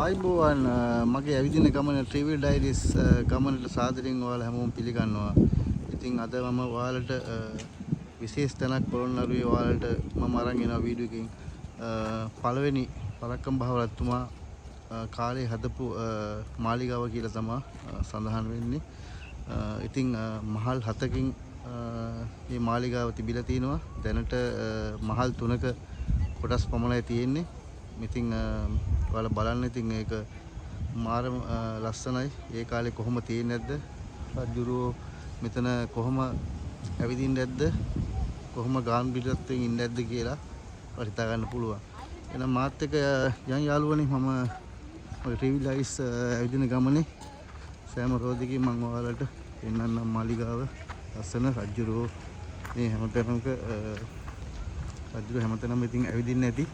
ආයිබෝවන් මගේ ඇවිදින ගමන ට්‍රැවල් ඩයරිස් ගමනට සාදරයෙන් ඔයාලා හැමෝම පිළිගන්නවා. ඉතින් අද මම ඔයාලට විශේෂ තැනක් පොළොන්නරුවේ ඔයාලට මම අරන් එනවා වීඩියෝ එකකින්. පළවෙනි පරක්කම් බහවලතුමා කාලේ හදපු මාලිගාව කියලා තමයි සඳහන් වෙන්නේ. ඉතින් මහල් 7කින් මේ මාලිගාව තිබිලා තිනවා. දැනට මහල් 3ක කොටස් පමණයි තියෙන්නේ. ඉතින් ඔයාලා බලන්න ඉතින් ඒක මාරම ලස්සනයි. ඒ කාලේ කොහොම තියෙන්නේ නැද්ද? රජුරෝ මෙතන කොහොම ඇවිදින්නේ නැද්ද? කොහොම ගාම්භීරත්වයෙන් ඉන්නේ නැද්ද කියලා ඔයාලා හිතා ගන්න පුළුවන්. එහෙනම් මාත් එක්ක යන් යාළුවනේ මම ඔය ට්‍රැවල් ඩයරිස් ඇවිදින ගමනේ සෑම රෝදකින් මම ඔයාලට පෙන්වන්නම් මාලිගාව ලස්සන රජුරෝ මේ හැමතැනක රජුරෝ හැමතැනම ඉතින් ඇවිදින්නේ නැති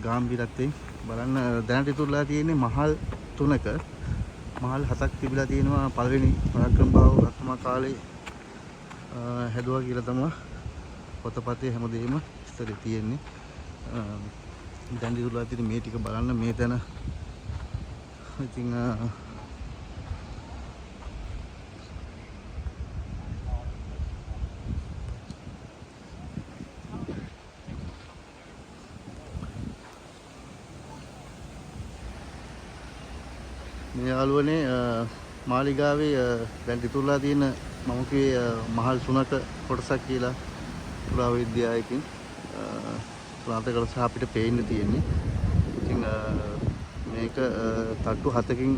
ගාම්භීරත්වයෙන් බලන්න. දැනට ඉතුරුලා තියෙන්නේ මහල් 3ක මහල් 7ක් තිබිලා තියෙනවා. පළවෙනි පරාක්‍රම බාහු රත්නමා කාලේ හැදුවා කියලා තමයි පොතපතේ හැමදේම ඉස්තරේ තියෙන්නේ. දැන් ඉතුරුලා තියෙන මේ ටික බලන්න මේ තැන ඉතින් මේ යාළුවනේ මාලිගාවේ දැන් ඉතුරුලා තියෙන මම කිව්වේ මහල් 3ක කොටසක් කියලා පුරාවිද්‍යාවකින් පුරාතකල සහ අපිට පේන්න තියෙන්නේ. ඉතින් මේක තට්ටු 7කින්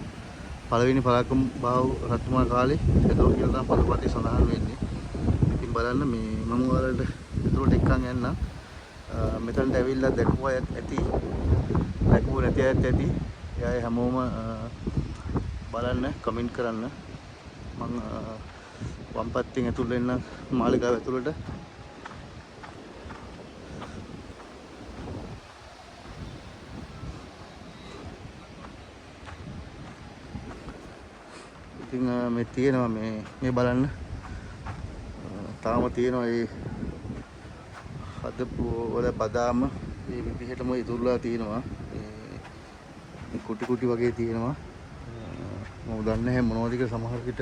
පළවෙනි පරාක්‍රම බාහු රත්නමා කාලේ හැදුවා කියලා තමයි පොතපතේ සඳහන් වෙන්නේ. ඉතින් බලන්න මේ මම ඔයාලට ඉතුරුට එක්කන් යන්නම්. මෙතනට ඇවිල්ලා දැක්වුවා ඇති දැක්වුව නැති අයත් ඇති. එයා හැමෝම බලන්න කමෙන්ට් කරන්න. මම වම් පැත්තෙන් ඇතුල් වෙන්න මාලිගාව ඇතුළට. ඉතින් මේ තියෙනවා මේ බලන්න තාම තියෙනවා ඒ හදපු වල බදාම මේ විදිහටම ඉතුරුලා තියෙනවා. මේ කුටි කුටි වගේ තියෙනවා. මම දන්නේ නැහැ මොනවද කියලා. සමහර විට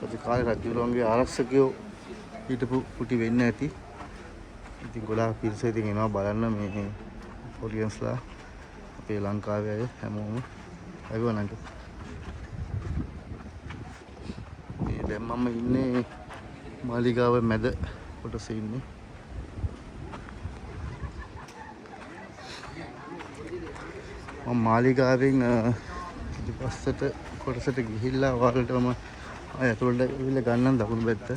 ඒ කාලේ රජුරුවන්ගේ ආරක්ෂකයෝ හිටපු කුටි වෙන්න ඇති. ඉතින් ගොඩාක් පිරිස ඉතින් එනවා බලන්න මේ ඔඩියන්ස්ලා අපේ ලංකාවේ අය හැමෝම අයවනන්ට. මේ දැන් මම ඉන්නේ මාලිගාව මැද කොටසේ ඉන්නේ. මම මාලිගාවෙන් ඉතිපස්සට කොටසට ගිහිල්ලා ඔයාලට මම ආය ඇතුළට ඇවිල්ලා ගන්නම් දකුණු පැත්ත.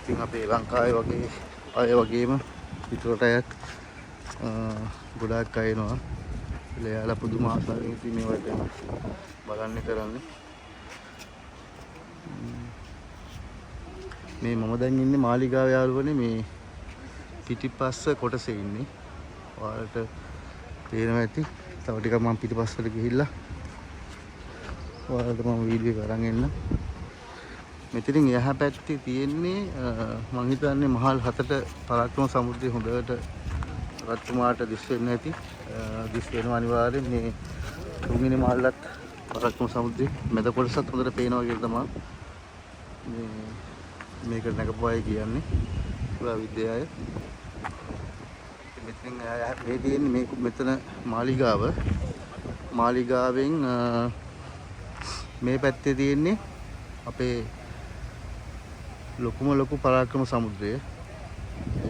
ඉතින් අපේ ලංකාවේ වගේ අය වගේම පිටරට අයත් ගොඩාක් අය එනවා. එයාලා පුදුම ආසාවෙන් ඉතින් මේවට බලන්න කරන්නේ. මේ මම දැන් ඉන්නේ මාලිගාව යාළුවනේ මේ පිටිපස්ස කොටසේ ඉන්නේ. ඔයාලට පේනවා ඇති. තව ටිකක් මම පිටිපස්සට ගිහිල්ලා ඔයාලට මම වීඩියෝ එක අරන් එන්න. මෙතනින් එහා පැත්තේ තියෙන්නේ මම හිතන්නේ මහල් 7ට පරාක්‍රම සමුද්‍රය හොඳට රත්තුමාට දිස් වෙන්න ඇති. දිස් වෙනවා අනිවාර්යෙන්. මේ තුන්වෙනි මහලත් පරාක්‍රම සමුද්‍රයේ මැද කොටසත් හොඳට පේනවා කියලා තමයි මේක නැගපු අය කියන්නේ පුරා විද්‍යාවය. මෙතන මේ තියෙන්නේ මේ මෙතන මාලිගාව. මාලිගාවෙන් මේ පැත්තේ තියෙන්නේ අපේ ලොකුම ලොකු පරාක්‍රම සමුද්‍රය. ඒ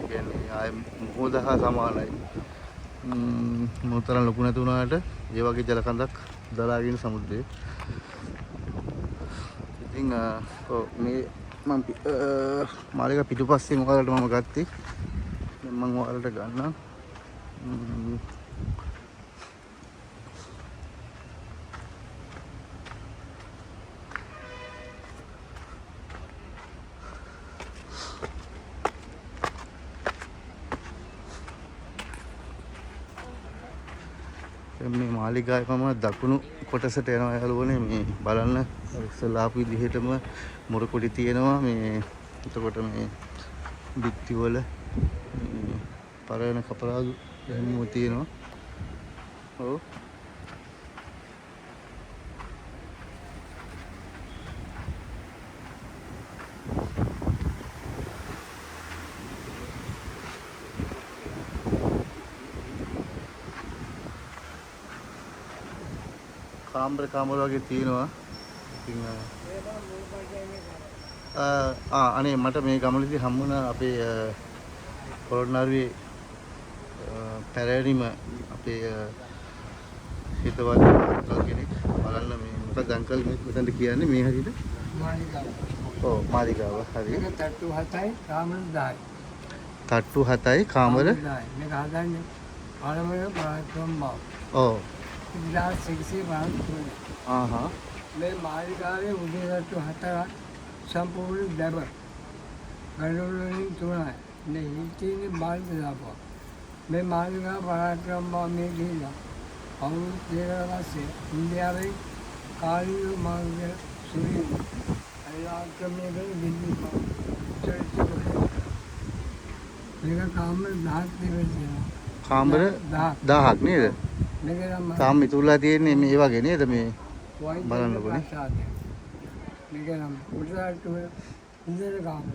කියන්නේ ආය මොහොත හා සමානයි. මොතරම් ලොකු නැති වුණාට ඒ වගේ ජල කඳක් දලාගෙන සමුද්‍රය. ඉතින් මේ මම මාලිගා පිටුපස්සෙන් ඔයාලට මම ගත්තේ. දැන් මම ඔයාලට ගන්නම්. මේ මාලිගාවේ මම දකුණු කොටසට යනවා යාළුවනේ. මේ බලන්න ඉස්සලා ආපු විදිහටම මොරකොඩි තියෙනවා. මේ එතකොට මේ බිත්ති වල පරණ කපරාදු එහෙම තියෙනවා. ඔව් කාමර වගේ තියෙනවා. ඉතින් අනේ මට මේ ගමනේදී හම්බුණා අපේ පොළොන්නරුවේ පැරණිම අපේ හිතවත් අංකල් කෙනෙක්. බලන්න මේ මොකද අංකල් මෙතනට කියන්නේ මේ හරියට මාලිගාව. ඔව් මාලිගාව හරි. මේක තට්ටු 7යි කාමර 10යි. තට්ටු 7යි කාමර 10යි. මේක හදන්නේ ආරමර පරාක්‍රම බව. ඔව්. 1653. මේ මාලිගාවේ උදේ තට්ටු 7ක් සම්පූර්ණ දැබ. ගණන් වලින් 3යි. මේ හිටින්නේ මාළිගා දාපුවා. මේ මාළිගා පරාක්‍රම බව මේ ගිහිලා අවුරුදු 13 පස්සේ ඉන්දියාවේ කාලීය මාර්ගය සුරින් අයිලාක්‍රමයේ බින්දු මේක කාමර 10ක් තිබෙනවා. කාමර 10ක් නේද? මේක නම් තාම ඉතුරුලා තියෙන්නේ මේ වගේ නේද මේ බලන්නකොනේ. මේක නම් උඩට ඉන්දියාවේ කාමර.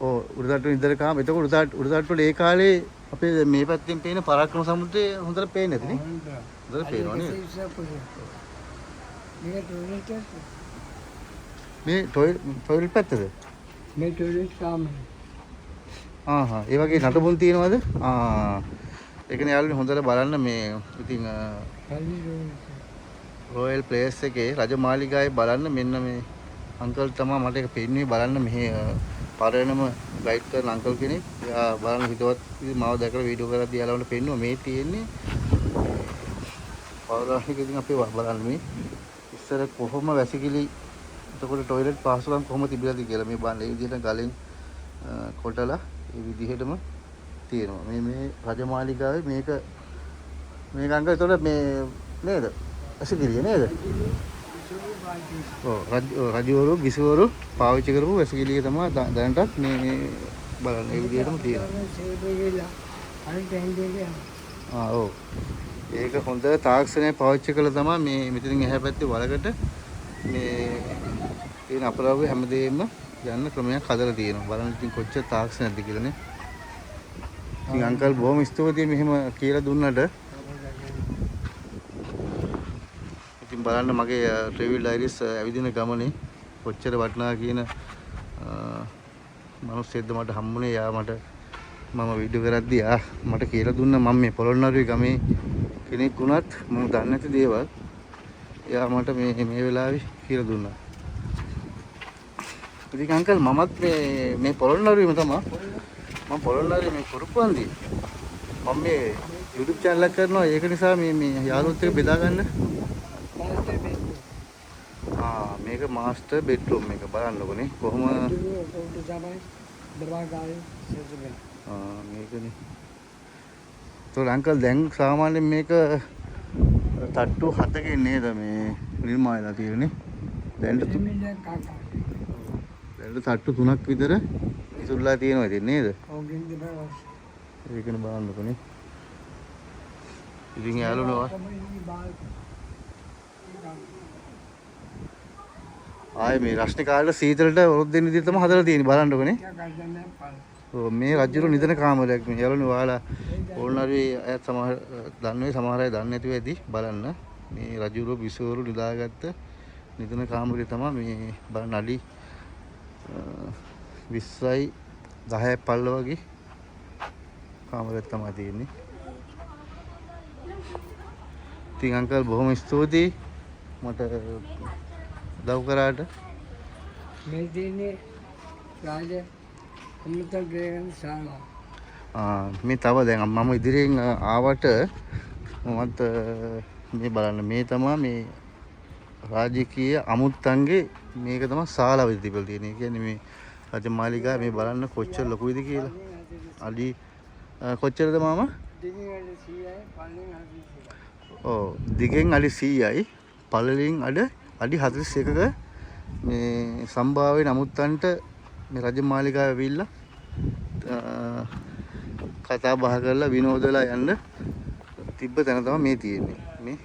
ඔව් උඩට ඉන්දියාවේ කාමර. එතකොට උඩට ඒ කාලේ අපේ මේ පැත්තෙන් පේන පරාක්‍රම සමුද්‍රය හොඳට පේන්නේ නැතිනේ. හොඳට පේනවා නේද? මේ ටොයිලට් පැත්තද? මේ ටොයිලට් කාමර. ඒ වගේ නටබුන් තියෙනවද? ඒකනේ යාළුවනේ හොඳට බලන්න මේ ඉතින් රොයල් ප්ලේස් එකේ රජමාලිගාවේ බලන්න මෙන්න මේ අංකල් තමයි මට ඒක පෙන්වන්නේ. බලන්න මෙහි පරණම ගයිඩ් කරන අංකල් කෙනෙක්. එයා බලන්න හිතවත් මාව දැකලා වීඩියෝ කරලා යාළුවන්ට පෙන්නුවා. මේ තියෙන්නේ පෞරාණික ඉතින් අපි බලන්න මේ ඉස්සර කොහොම වැසිකිලි එතකොට ටොයිලට් පහසුකම් කොහොම තිබිලාද කියලා මේ බලන්න. ඒ විදිහට ගලෙන් කොටලා ඒ විදිහටම තියෙනවා. මේ රජමාලිගාවේ මේක අංකල් එතකොට මේ නේද? වැසිකිළිය නේද? ඔව් රජවරු විසවරු පාවිච්චි කරපු වැසිකිළිය තමයි දැනටත් මේ බලන්න ඒ විදිහටම තියෙනවා. ඔව් ඒක හොඳ තාක්ෂණය පාවිච්චි කළා තමයි මේ මෙතනින් එහා පැත්තේ වලකට මේ තියෙන අපරාධ හැමදේම යන්න ක්‍රමයක් හදලා තියෙනවා. බලන්න ඉතින් කොච්චර තාක්ෂණයක්ද කියලානේ. ඉතින් අංකල් බොහොම ස්තුතියි මෙහෙම කියලා දුන්නට. ඉතින් බලන්න මගේ ට්‍රැවල් ඩයරිස් ඇවිදින ගමනේ කොච්චර වටිනා කියන මිනිස්සෙක්ද මට හම්බුනේ. යා මට මම වීඩියෝ කරද්දී මට කියලා දුන්න මම මේ පොළොන්නරුවේ ගමේ කෙනෙක් වුණත් මම දන්නේ නැති දේවල් එයා මට මේ වෙලාවේ කියලා දුන්නා. ඉතින් අංකල් මමත් මේ පොළොන්නරුවේම තමයි. මම පොළොන්නරුවේ මේ කුරුප්පන්දි මම මේ YouTube channel එකක් කරනවා. ඒක නිසා මේ යාළුවොත් එක්ක බෙදා ගන්න. මේක මාස්ටර් බෙඩ්රූම් එක බලන්නකොනේ කොහොම මේකනේ. તો අංකල් දැන් සාමාන්‍යයෙන් මේක තට්ටු 7කින් නේද මේ නිර්මාණයලා තියෙන්නේ. දැන් තට්ටු 3ක් විතර ඉතුරුලා තියෙනවා ඉතින් නේද? ඒකනේ බලන්නකොනේ. ඉතින් යාළුවෝ මේ රශ්මි කාලේ සීතලට වරොත් දෙන්න විදිහට තමයි හදලා තියෙන්නේ බලන්නකොනේ. මේ රජුරු නිදන කාමරයක් මේ යාළුවනේ. ඔයාලා පොළොන්නරුවේ අයත් සමහර දන්නේ සමහර අය දන්නේ නැතුව ඇති. බලන්න මේ රජුරු විසවරු නිදාගත්ත නිදන කාමරය තමයි මේ බලන්න. අඩි 20යි 10යි පල්ල වගේ කාමරයක් තමයි තියෙන්නේ. ඉතින් අංකල් බොහොම ස්තුතියි මට දව් කරාට. මේ තියෙන්නේ රාජ අමෘත ග්‍රේන් ශාලා. මේ තව දැන් මම ඉදිරියෙන් ආවට මමත් මේ බලන්න මේ තමයි මේ රාජකීය අමුත්තන්ගේ මේක තමයි ශාලාව තිබිලා තියෙන්නේ. ඒ කියන්නේ මේ රජමාලිගාව මේ බලන්න කොච්චර ලොකුයිද කියලා. අඩි කොච්චරද මාමා? ඔව් දිගෙන් අඩි 100යි පළලින් අඩි 41ක මේ සම්භාව්‍ය නමුත්තන්ට මේ රජමාලිගාව ඇවිල්ලා කතා බහ කරලා විනෝදලා යන්න තිබ්බ තැන තමයි මේ තියෙන්නේ. මේ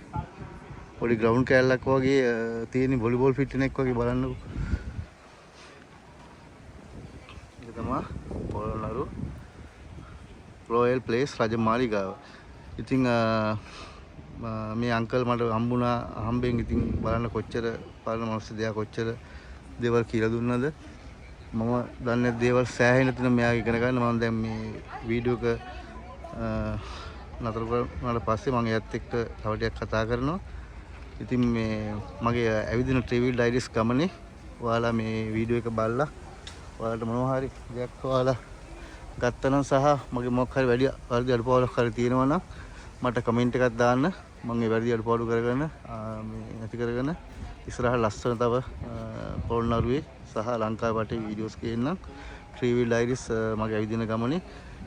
පොඩි ග්‍රවුන්ඩ් කෑල්ලක් වගේ තියෙන වොලිබෝල් ෆිට් එකක් වගේ බලන්නකෝ. ඒක තමයි පොළොන්නරු රොයල් ප්ලේස් රජමාලිගාව. ඉතින් මේ අංකල් මට හම්බෙන් ඉතින් බලන්න කොච්චර බලන මනුස්ස දෙයක් කොච්චර දේවල් කියලා දුන්නද මම දන්නේ දේවල් සෑහෙන තියෙන මෙයාගේ ඉගෙන ගන්න. මම දැන් මේ වීඩියෝ එක නතර කරනාට පස්සේ මම එයත් එක්ක තව ටිකක් කතා කරනවා. ඉතින් මේ මගේ ඇවිදින ට්‍රැවල් ඩයරිස් ගමනේ ඔයාලා මේ වීඩියෝ එක බලලා ඔයාලට මොනවා හරි දෙයක් ඔයාලා ගත්තනම් සහ මගේ මොකක් හරි වැඩි අඩුපාඩුවක් හරි තියෙනවා නම් මට කමෙන්ට් එකක් දාන්න. මම ඒ වැඩි අඩුපාඩු කරගෙන මේ නැති කරගෙන ඉස්සරහට ලස්සන තව පොළොන්නරුවේ සහ ලංකාවේ වටේ වීඩියෝස් ගේන්නම්. ට්‍රැවල් ඩයරිස් මගේ ඇවිදින ගමනේ.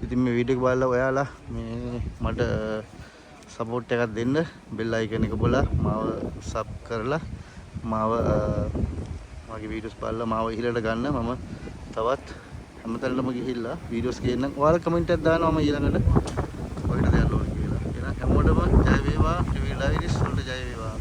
ඉතින් මේ වීඩියෝ එක බලලා ඔයාලා මේ මට සපෝට් එකක් දෙන්න. බෙල් අයිකන් එක බලලා මාව සබ් කරලා මාව මගේ වීඩියෝස් බලලා මාව ඉහළට ගන්න. මම තවත් හැමතැනටම ගිහිල්ලා වීඩියෝස් ගේන්නම්. ඔයාලා කමෙන්ට් එකක් දානවා මම ඊළඟට ඔයාලට දෙන්න ඕනේ කියලා. එහෙනම් හැමෝටම ජය වේවා. ට්‍රැවල් ඩයරිස් වලට ජය වේවා.